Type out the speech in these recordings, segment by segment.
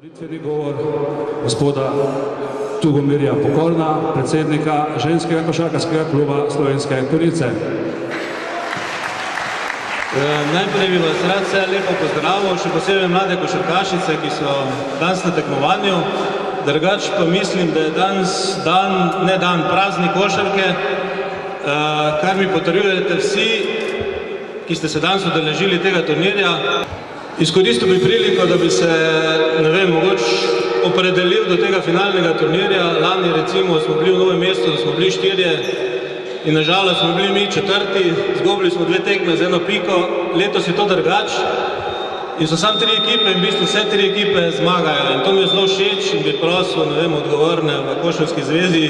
Volitveni govor gospoda Tugomirja Pokorna, predsednika ženskega košarkarskega kluba Slovenske Konjice. Najprej bi vas rad vse lepo pozdravil, še posebej mlade košarkašice, ki so danes na tekmovanju. Drugač pa mislim, da je danes praznik košarke, kar mi potrjujete vsi, ki ste se danes udeležili tega turnirja. Izkoristil bi priliko, da bi se, mogoče opredelil do tega finalnega turnirja. Lani recimo smo bili v Novem mestu, smo bili 4 in nažalost smo bili mi 4, izgubili smo 2 tekme z 1 piko. Letos je to drugač in so samo 3 ekipe in v bistvu vse 3 ekipe zmagajo. In to mi je zelo všeč in bi prosil, odgovorne v Košarkarski zvezi,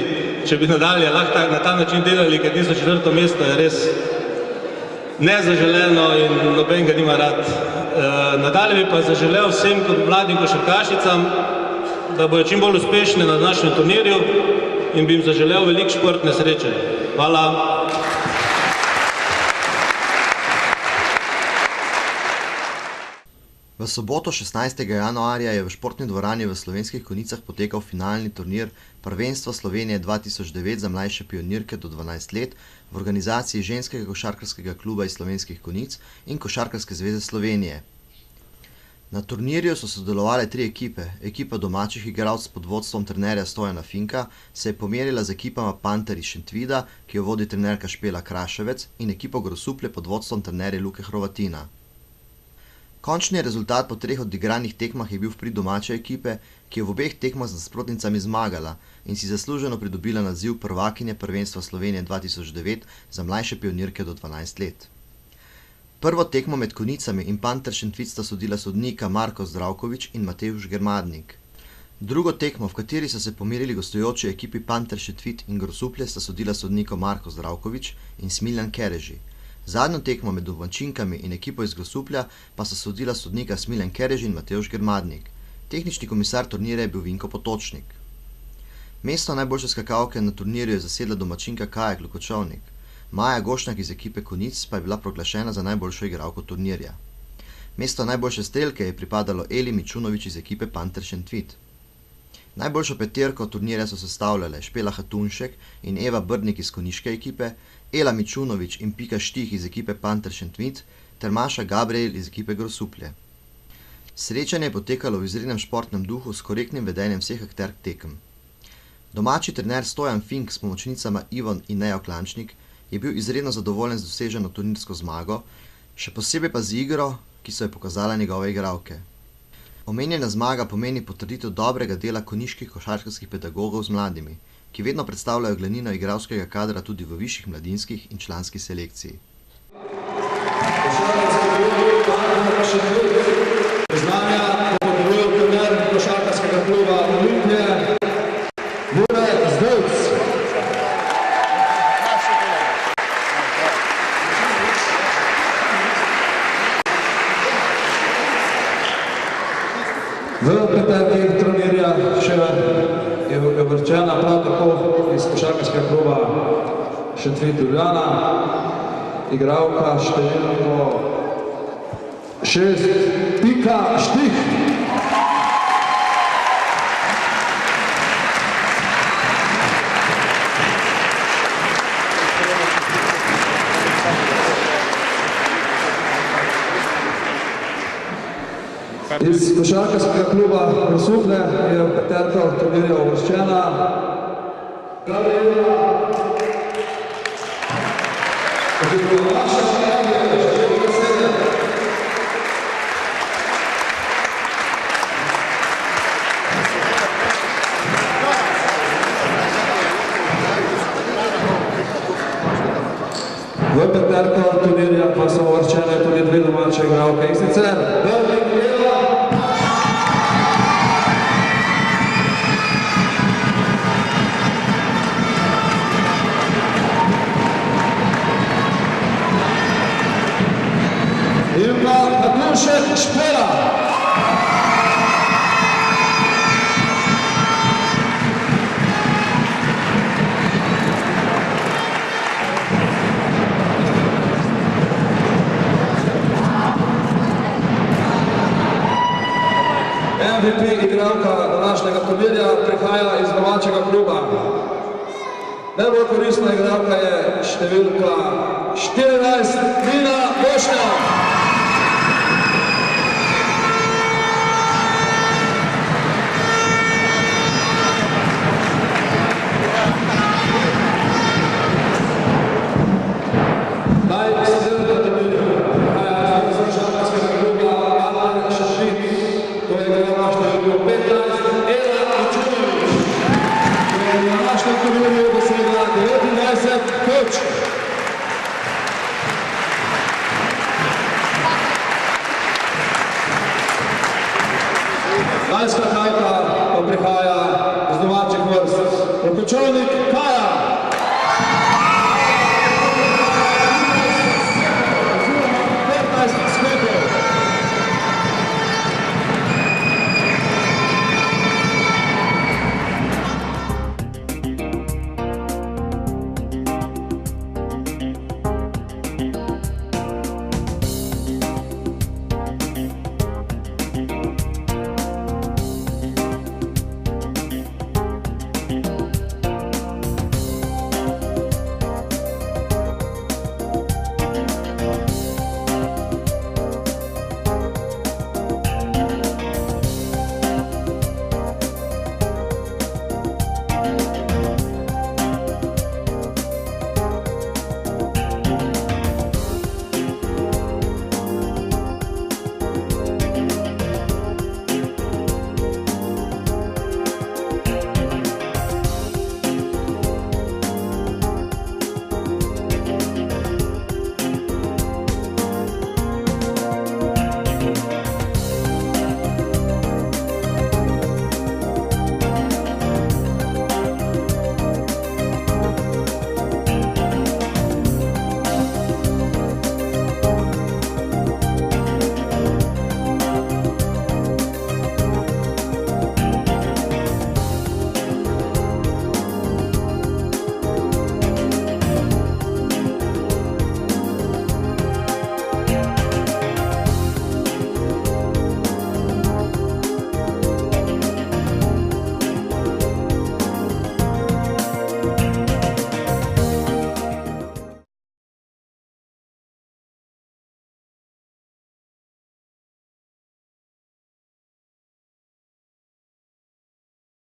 če bi nadalje lahko na ta način delali, ker tisto 4. mesto je res nezaželeno in noben ga nima rad. Nadalje bi pa zaželel vsem kot mladim košarkašicam, da bojo čim bolj uspešne na današnjem turnirju in bi jim zaželel veliko športne sreče. Hvala. V soboto 16. januarja je v športni dvorani v Slovenskih Konjicah potekal finalni turnir Prvenstva Slovenije 2009 za mlajše pionirke do 12 let v organizaciji ženskega košarkarskega kluba iz Slovenskih Konjic in Košarkarske zveze Slovenije. Na turnirju so sodelovale 3 ekipe. Ekipa domačih igralcev pod vodstvom trenerja Stojana Finka se je pomerila z ekipama Panter iz Šentvida, ki jo vodi trenerka Špela Kraševec, in ekipo Grosuplje pod vodstvom trenerja Luke Hrovatina. Končni rezultat po 3 odigranih tekmah je bil v prid domače ekipe, ki je v obeh tekmah z nasprotnicami zmagala in si zasluženo pridobila naziv prvakinje Prvenstva Slovenije 2009 za mlajše pionirke do 12 let. Prvo tekmo med Konjicami in Panter Šentvid sta sodila sodnika Marko Zdravkovič in Matevž Germadnik. Drugo tekmo, v kateri so se pomerili gostujoči ekipi Panter Šentvid in Grosuplje, sta sodila sodnika Marko Zdravkovič in Smiljan Kereži. Zadnjo tekmo med domačinkami in ekipo iz Grosuplja pa so sodila sodnika Smiljan Kereži in Matevž Germadnik. Tehnični komisar turnirja je bil Vinko Potočnik. Mesto najboljše skakalke na turnirju je zasedla domačinka Kaja Klokočovnik. Maja Gošnjak iz ekipe Konjic pa je bila proglašena za najboljšo igralko turnirja. Mesto najboljše strelke je pripadalo Eli Mičunovič iz ekipe Panter Šentvid. Najboljšo peterko turnirja so sestavljale Špela Hatunšek in Eva Brdnik iz konjiške ekipe, Ela Mičunovič in Pika Štih iz ekipe Panter Šentvid ter Maša Gabriel iz ekipe Grosuplje. Srečanje je potekalo v izrednem športnem duhu s korektnim vedenjem vseh akterk tekem. Domači trener Stojan Fink s pomočnicama Ivan in Nejo Klančnik je bil izredno zadovoljen z doseženo turnirsko zmago, še posebej pa z igro, ki so jo pokazale njegove igralke. Omenjena zmaga pomeni potrditev dobrega dela konjiških košarkarskih pedagogov z mladimi, ki vedno predstavljajo glavnino igralskega kadra tudi v višjih mladinskih in članski selekciji. Priznanja podeljujejo trener košarkarskega kluba Olimpije, Jure Zdovc. V peterki turnirja še je uvrščena prav tako iz košarkarskega kluba Šentvid Ljubljana, igralka številko 6, Pika Štih. Iz košarkarskega kluba Grosuplje je v peterko turnirja uvrščena Gabriela Vaša Šajanje, številka 7. V peterko turnirja pa so uvrščene tudi 2 domače igralke, in sicer Hatunšek Špela. MVP igralka današnjega turnirja prihaja iz domačega kluba. Najbolj koristna igralka je številka 14, Nina Bošnjak. Danska kajka pa prihaja z domačih vrst. Rokočovnik